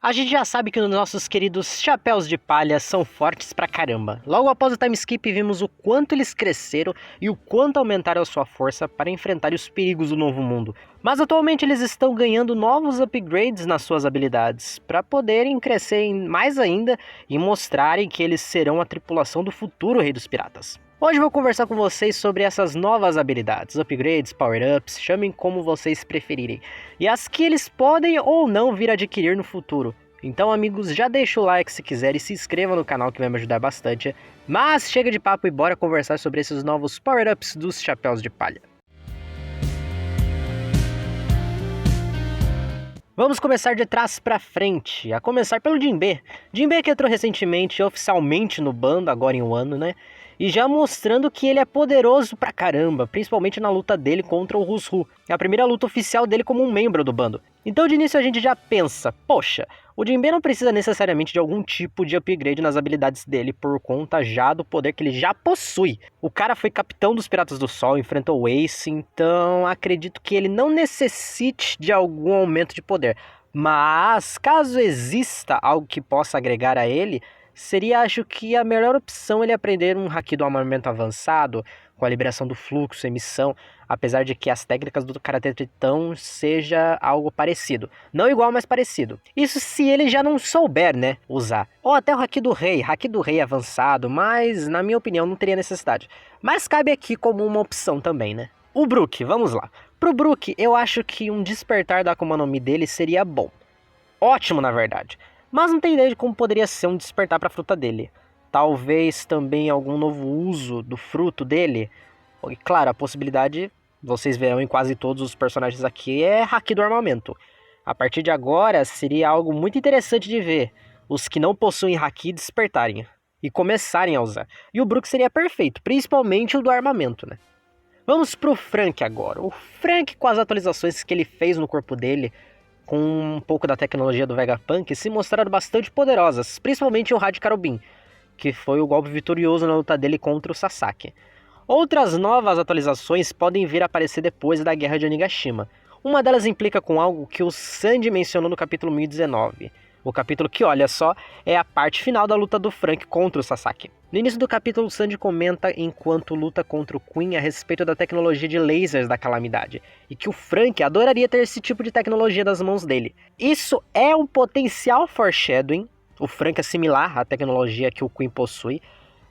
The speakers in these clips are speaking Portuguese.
A gente já sabe que os nossos queridos chapéus de palha são fortes pra caramba. Logo após o time skip vimos o quanto eles cresceram e o quanto aumentaram a sua força para enfrentar os perigos do novo mundo. Mas atualmente eles estão ganhando novos upgrades nas suas habilidades, para poderem crescer mais ainda e mostrarem que eles serão a tripulação do futuro Rei dos Piratas. Hoje vou conversar com vocês sobre essas novas habilidades, upgrades, power-ups, chamem como vocês preferirem, e as que eles podem ou não vir a adquirir no futuro. Então amigos, já deixa o like se quiser e se inscreva no canal que vai me ajudar bastante. Mas chega de papo e bora conversar sobre esses novos power-ups dos chapéus de palha. Vamos começar de trás pra frente, a começar pelo Jinbe. Jinbe que entrou recentemente oficialmente no bando, agora em um ano, né? E já mostrando que ele é poderoso pra caramba, principalmente na luta dele contra o Rusru. É a primeira luta oficial dele como um membro do bando. Então de início a gente já pensa, poxa, o Jinbe não precisa necessariamente de algum tipo de upgrade nas habilidades dele por conta já do poder que ele já possui. O cara foi capitão dos Piratas do Sol, enfrentou o Ace, então acredito que ele não necessite de algum aumento de poder. Mas caso exista algo que possa agregar a ele, seria, acho que a melhor opção ele aprender um haki do armamento avançado, com a liberação do fluxo, emissão, apesar de que as técnicas do Karate Tritão seja algo parecido. Não igual, mas parecido. Isso se ele já não souber, né, usar. Ou até o haki do rei avançado, mas na minha opinião não teria necessidade. Mas cabe aqui como uma opção também, né. O Brook, vamos lá. Pro Brook, eu acho que um despertar da Akuma no Mi dele seria bom. Ótimo, na verdade. Mas não tem ideia de como poderia ser um despertar para a fruta dele. Talvez também algum novo uso do fruto dele. E claro, a possibilidade, vocês verão em quase todos os personagens aqui, é haki do armamento. A partir de agora, seria algo muito interessante de ver os que não possuem haki despertarem e começarem a usar. E o Brook seria perfeito, principalmente o do armamento, né? Vamos pro Frank agora. O Frank, com as atualizações que ele fez no corpo dele, com um pouco da tecnologia do Vegapunk, se mostraram bastante poderosas, principalmente o Radical Beam, que foi o golpe vitorioso na luta dele contra o Sasaki. Outras novas atualizações podem vir a aparecer depois da Guerra de Onigashima. Uma delas implica com algo que o Sandy mencionou no capítulo 1019. O capítulo que, olha só, é a parte final da luta do Frank contra o Sasaki. No início do capítulo, o Sandy comenta enquanto luta contra o Queen a respeito da tecnologia de lasers da calamidade, e que o Frank adoraria ter esse tipo de tecnologia nas mãos dele. Isso é um potencial foreshadowing, o Frank assimilar a tecnologia que o Queen possui.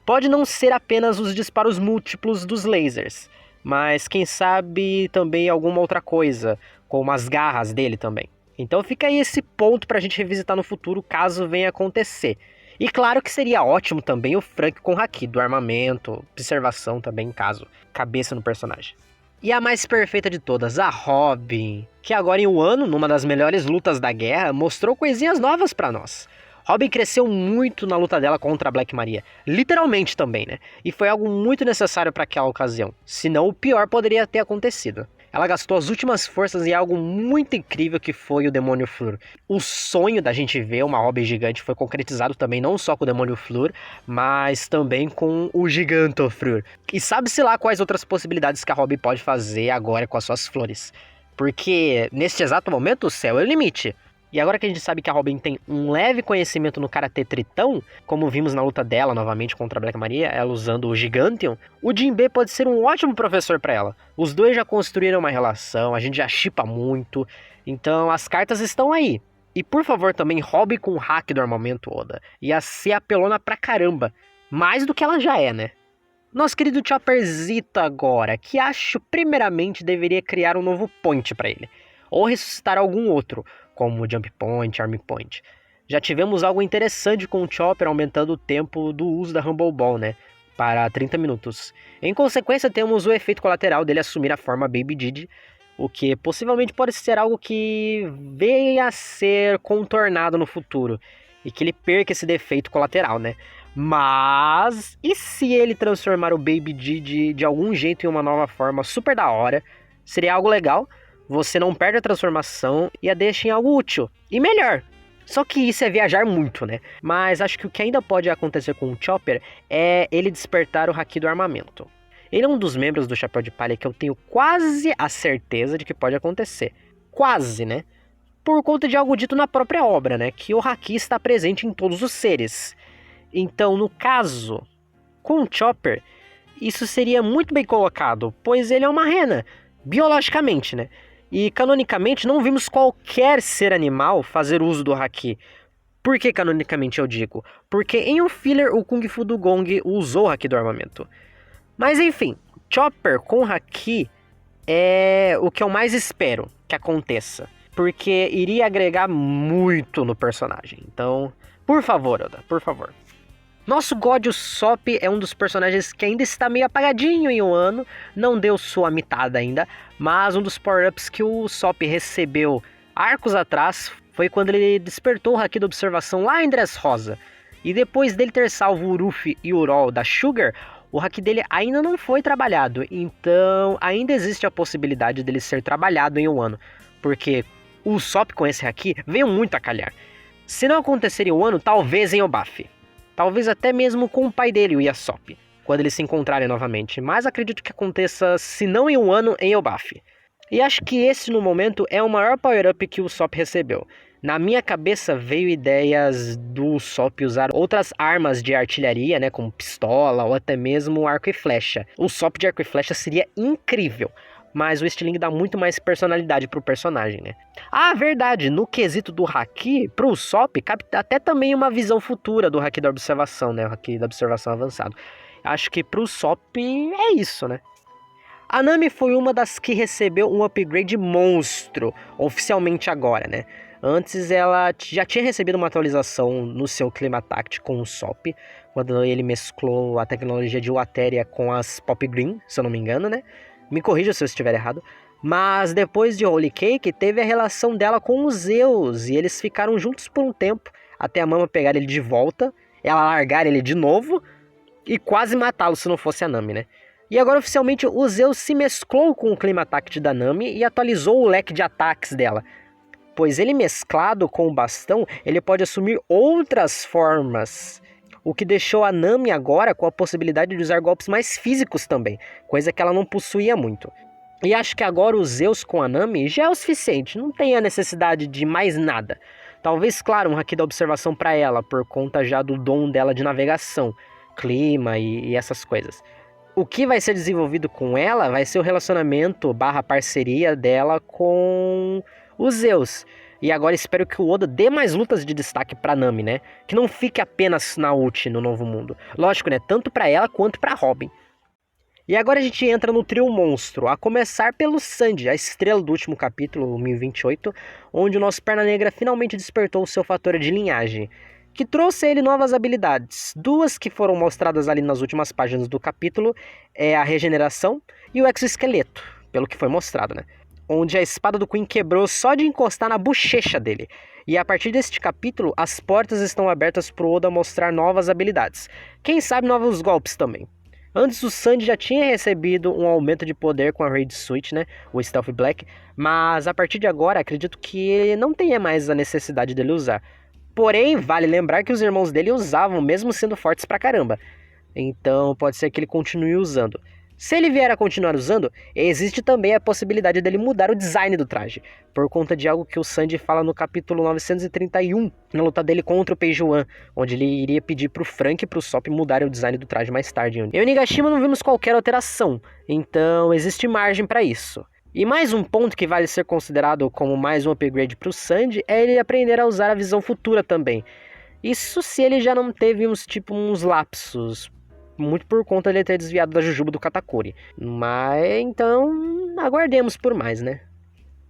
Pode não ser apenas os disparos múltiplos dos lasers, mas quem sabe também alguma outra coisa, como as garras dele também. Então fica aí esse ponto pra gente revisitar no futuro, caso venha acontecer. E claro que seria ótimo também o Frank com haki do armamento, observação também, caso cabeça no personagem. E a mais perfeita de todas, a Robin, que agora em um ano, numa das melhores lutas da guerra, mostrou coisinhas novas pra nós. Robin cresceu muito na luta dela contra a Black Maria, literalmente também, né? E foi algo muito necessário para aquela ocasião, senão o pior poderia ter acontecido. Ela gastou as últimas forças em algo muito incrível que foi o Demônio Fleur. O sonho da gente ver uma Robin gigante foi concretizado também não só com o Demônio Fleur, mas também com o Giganto Fleur. E sabe-se lá quais outras possibilidades que a Robin pode fazer agora com as suas flores. Porque neste exato momento o céu é o limite. E agora que a gente sabe que a Robin tem um leve conhecimento no Karate Tritão, como vimos na luta dela novamente contra a Black Maria, ela usando o Giganteon, o Jinbe pode ser um ótimo professor para ela. Os dois já construíram uma relação, a gente já shippa muito, então as cartas estão aí. E por favor também Robin com o hack do armamento, Oda. Ia ser apelona pra caramba, mais do que ela já é, né? Nosso querido Chopperzito agora, que acho primeiramente deveria criar um novo point para ele, ou ressuscitar algum outro, como Jump Point, Arm Point. Já tivemos algo interessante com o Chopper aumentando o tempo do uso da Rumble Ball, né, para 30 minutos. Em consequência, temos o efeito colateral dele assumir a forma Baby Didi, o que possivelmente pode ser algo que venha a ser contornado no futuro, e que ele perca esse defeito colateral, né. Mas, e se ele transformar o Baby Didi de algum jeito em uma nova forma super da hora? Seria algo legal. Você não perde a transformação e a deixa em algo útil. E melhor. Só que isso é viajar muito, né? Mas acho que o que ainda pode acontecer com o Chopper é ele despertar o haki do armamento. Ele é um dos membros do Chapéu de Palha que eu tenho quase a certeza de que pode acontecer. Quase, né? por conta de algo dito na própria obra, né? Que o Haki está presente em todos os seres. Então, no caso, com o Chopper, isso seria muito bem colocado, pois ele é uma rena, biologicamente, né? E canonicamente não vimos qualquer ser animal fazer uso do Haki. Por que canonicamente eu digo? Porque em um filler o Kung Fu Dugong usou o Haki do armamento. Mas enfim, Chopper com Haki é o que eu mais espero que aconteça. Porque iria agregar muito no personagem. Então, por favor, Oda, por favor. Nosso God Usopp é um dos personagens que ainda está meio apagadinho em Wano, não deu sua mitada ainda, mas um dos power-ups que o Usopp recebeu arcos atrás foi quando ele despertou o Haki da observação lá em Dressrosa. E depois dele ter salvo o Ruffy e o Orochi da Sugar, o Haki dele ainda não foi trabalhado, então ainda existe a possibilidade dele ser trabalhado em Wano, porque o Usopp com esse Haki veio muito a calhar. Se não acontecer em Wano, talvez em Obaf. Talvez até mesmo com o pai dele, o Yasop, quando eles se encontrarem novamente. Mas acredito que aconteça, se não em Wano, em Elbaf. E acho que esse, no momento, é o maior power-up que o Usopp recebeu. Na minha cabeça veio ideias do Usopp usar outras armas de artilharia, né, como pistola ou até mesmo arco e flecha. O Usopp de arco e flecha seria incrível. Mas o Stiling dá muito mais personalidade pro personagem, né? Ah, verdade, no quesito do Haki, pro Usopp, cabe até também uma visão futura do Haki da observação, né? O Haki da observação avançado. Acho que pro Usopp é isso, né? A Nami foi uma das que recebeu um upgrade monstro, oficialmente agora, né? Antes ela já tinha recebido uma atualização no seu Climatact com o Usopp, quando ele mesclou a tecnologia de Wateria com as Pop Green, se eu não me engano, né? Me corrija se eu estiver errado. Mas depois de Holy Cake, teve a relação dela com os Zeus. E eles ficaram juntos por um tempo. Até a Mama pegar ele de volta. Ela largar ele de novo. E quase matá-lo se não fosse a Nami, né? E agora oficialmente o Zeus se mesclou com o Climatact da Nami. E atualizou o leque de ataques dela. Pois ele mesclado com o bastão, ele pode assumir outras formas. O que deixou a Nami agora com a possibilidade de usar golpes mais físicos também, coisa que ela não possuía muito. E acho que agora o Zeus com a Nami já é o suficiente, não tem a necessidade de mais nada. Talvez, claro, um Haki da observação para ela, por conta já do dom dela de navegação, clima e essas coisas. O que vai ser desenvolvido com ela vai ser o relacionamento / parceria dela com o Zeus. E agora espero que o Oda dê mais lutas de destaque pra Nami, né? Que não fique apenas na ult no Novo Mundo. Lógico, né? Tanto pra ela quanto pra Robin. E agora a gente entra no trio monstro, a começar pelo Sandy, a estrela do último capítulo, 1028, onde o nosso Perna Negra finalmente despertou o seu fator de linhagem, que trouxe a ele novas habilidades. Duas que foram mostradas ali nas últimas páginas do capítulo, é a regeneração e o exoesqueleto, pelo que foi mostrado, né? Onde a espada do Queen quebrou só de encostar na bochecha dele. E a partir deste capítulo, as portas estão abertas para o Oda mostrar novas habilidades. Quem sabe novos golpes também. Antes o Sandy já tinha recebido um aumento de poder com a Raid Switch, né? O Stealth Black. Mas a partir de agora, acredito que ele não tenha mais a necessidade dele usar. Porém, vale lembrar que os irmãos dele usavam, mesmo sendo fortes pra caramba. Então pode ser que ele continue usando. Se ele vier a continuar usando, existe também a possibilidade dele mudar o design do traje, por conta de algo que o Sandy fala no capítulo 931, na luta dele contra o Peijuan, onde ele iria pedir pro Frank e pro Sop mudarem o design do traje mais tarde. Eu e o Nigashima não vimos qualquer alteração, então existe margem para isso. E mais um ponto que vale ser considerado como mais um upgrade pro Sandy é ele aprender a usar a visão futura também. Isso se ele já não teve uns lapsos, muito por conta de ele ter desviado da Jujuba do Katakuri. Mas então aguardemos por mais, né?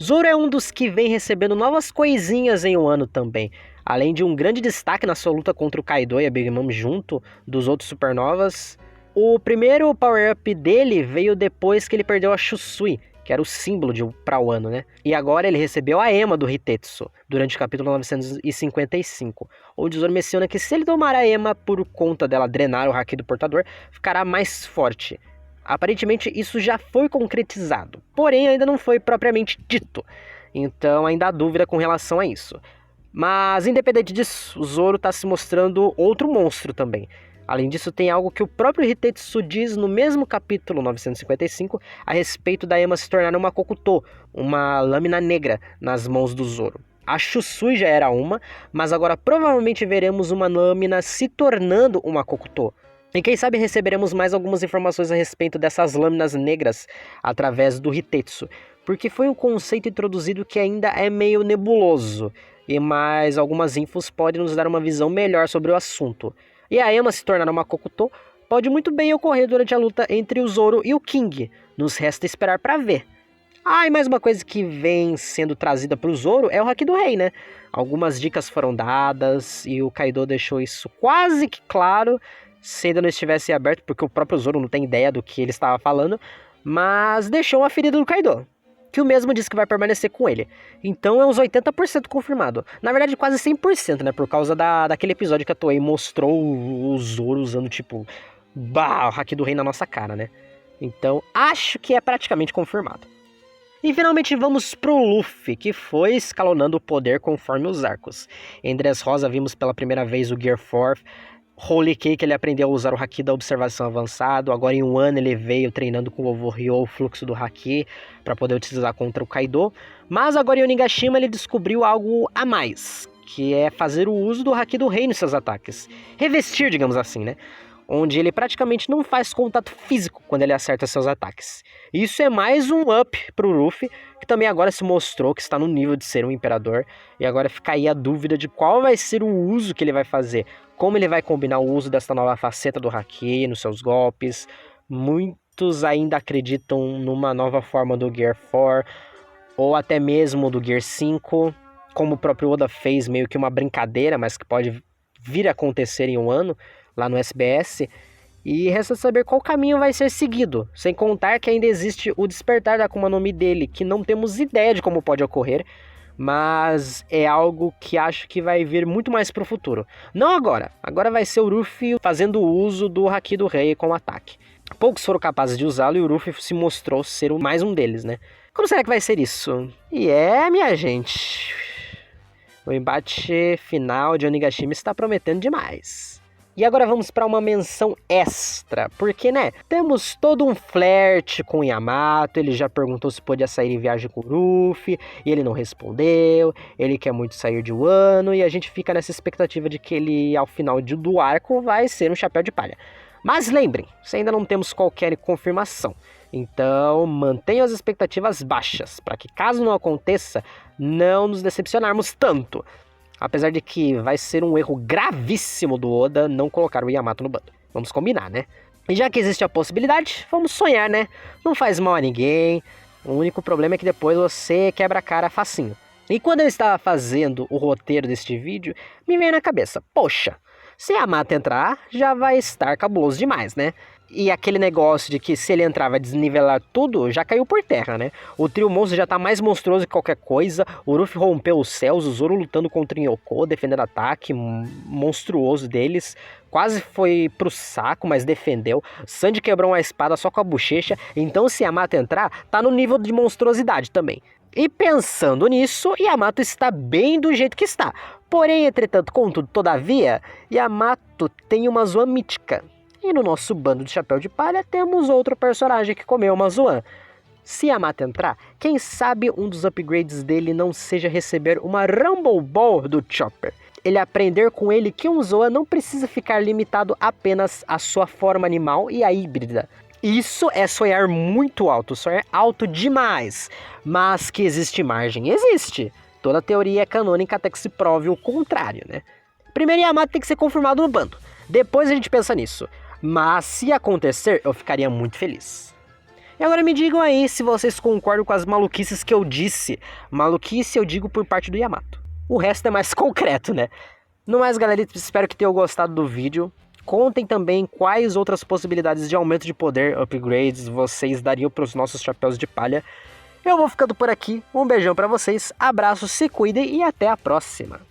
Zoro é um dos que vem recebendo novas coisinhas em Wano também. Além de um grande destaque na sua luta contra o Kaido e a Big Mom junto dos outros supernovas. O primeiro power-up dele veio depois que ele perdeu a Shusui, que era o símbolo pra Wano, né? E agora ele recebeu a Ema do Hitetsu, durante o capítulo 955, onde Zoro menciona que se ele tomar a Ema por conta dela drenar o Haki do portador, ficará mais forte. Aparentemente isso já foi concretizado, porém ainda não foi propriamente dito, então ainda há dúvida com relação a isso. Mas independente disso, o Zoro está se mostrando outro monstro também. Além disso, tem algo que o próprio Hitetsu diz no mesmo capítulo 955 a respeito da Ema se tornar uma Kokuto, uma lâmina negra nas mãos do Zoro. A Chusui já era uma, mas agora provavelmente veremos uma lâmina se tornando uma Kokuto. E quem sabe receberemos mais algumas informações a respeito dessas lâminas negras através do Hitetsu, porque foi um conceito introduzido que ainda é meio nebuloso, e mais algumas infos podem nos dar uma visão melhor sobre o assunto. E a Ema se tornar uma Kokuto pode muito bem ocorrer durante a luta entre o Zoro e o King, nos resta esperar para ver. Ah, e mais uma coisa que vem sendo trazida para o Zoro é o Haki do Rei, né? Algumas dicas foram dadas e o Kaido deixou isso quase que claro, se ainda não estivesse aberto, porque o próprio Zoro não tem ideia do que ele estava falando, mas deixou uma ferida do Kaido, que o mesmo disse que vai permanecer com ele. Então é uns 80% confirmado. Na verdade, quase 100%, né? Por causa daquele episódio que a Toei mostrou o Zoro usando, tipo, o Haki do Rei na nossa cara, né? Então, acho que é praticamente confirmado. E finalmente vamos pro Luffy, que foi escalonando o poder conforme os arcos. Em Dressrosa vimos pela primeira vez o Gear 4, Holy Cake ele aprendeu a usar o Haki da observação avançado, agora em Wano ele veio treinando com o Ovo Ryo o fluxo do Haki para poder utilizar contra o Kaido, mas agora em Onigashima ele descobriu algo a mais, que é fazer o uso do Haki do Rei nos seus ataques, revestir, digamos assim, né? Onde ele praticamente não faz contato físico quando ele acerta seus ataques. Isso é mais um up pro Luffy, que também agora se mostrou que está no nível de ser um imperador, e agora fica aí a dúvida de qual vai ser o uso que ele vai fazer, como ele vai combinar o uso dessa nova faceta do Haki nos seus golpes. Muitos ainda acreditam numa nova forma do Gear 4, ou até mesmo do Gear 5, como o próprio Oda fez, meio que uma brincadeira, mas que pode vir a acontecer em um ano, lá no SBS, e resta saber qual caminho vai ser seguido, sem contar que ainda existe o despertar da Akuma no Mi dele, que não temos ideia de como pode ocorrer, mas é algo que acho que vai vir muito mais pro futuro. Não agora, agora vai ser o Luffy fazendo uso do Haki do Rei com ataque. Poucos foram capazes de usá-lo e o Luffy se mostrou ser mais um deles, né? Como será que vai ser isso? E minha gente, o embate final de Onigashima está prometendo demais. E agora vamos para uma menção extra, porque, né, temos todo um flerte com o Yamato, ele já perguntou se podia sair em viagem com o Luffy, e ele não respondeu, ele quer muito sair de Wano, e a gente fica nessa expectativa de que ele, ao final do arco, vai ser um chapéu de palha. Mas lembrem, se ainda não temos qualquer confirmação, então mantenham as expectativas baixas, para que caso não aconteça, não nos decepcionarmos tanto. Apesar de que vai ser um erro gravíssimo do Oda não colocar o Yamato no bando. Vamos combinar, né? E já que existe a possibilidade, vamos sonhar, né? Não faz mal a ninguém. O único problema é que depois você quebra a cara facinho. E quando eu estava fazendo o roteiro deste vídeo, me veio na cabeça, poxa, se Yamato entrar, já vai estar cabuloso demais, né? E aquele negócio de que se ele entrar vai desnivelar tudo, já caiu por terra, né? O trio monstro já tá mais monstruoso que qualquer coisa, o Luffy rompeu os céus, o Zoro lutando contra o Yonkou, defendendo ataque monstruoso deles, quase foi pro saco, mas defendeu, Sandy quebrou uma espada só com a bochecha, então se Yamato entrar, tá no nível de monstruosidade também. E pensando nisso, Yamato está bem do jeito que está. Porém, entretanto, contudo, todavia, Yamato tem uma Zoan mítica. E no nosso bando de chapéu de palha temos outro personagem que comeu uma Zoan. Se Yamato entrar, quem sabe um dos upgrades dele não seja receber uma Rumble Ball do Chopper. Ele aprender com ele que um Zoan não precisa ficar limitado apenas à sua forma animal e à híbrida. Isso é sonhar muito alto, sonhar alto demais. Mas que existe margem? Existe. Toda teoria é canônica até que se prove o contrário, né? Primeiro Yamato tem que ser confirmado no bando. Depois a gente pensa nisso. Mas se acontecer, eu ficaria muito feliz. E agora me digam aí se vocês concordam com as maluquices que eu disse. Maluquice eu digo por parte do Yamato. O resto é mais concreto, né? No mais, galera, espero que tenham gostado do vídeo. Contem também quais outras possibilidades de aumento de poder, upgrades, vocês dariam para os nossos chapéus de palha. Eu vou ficando por aqui. Um beijão para vocês, abraço, se cuidem e até a próxima.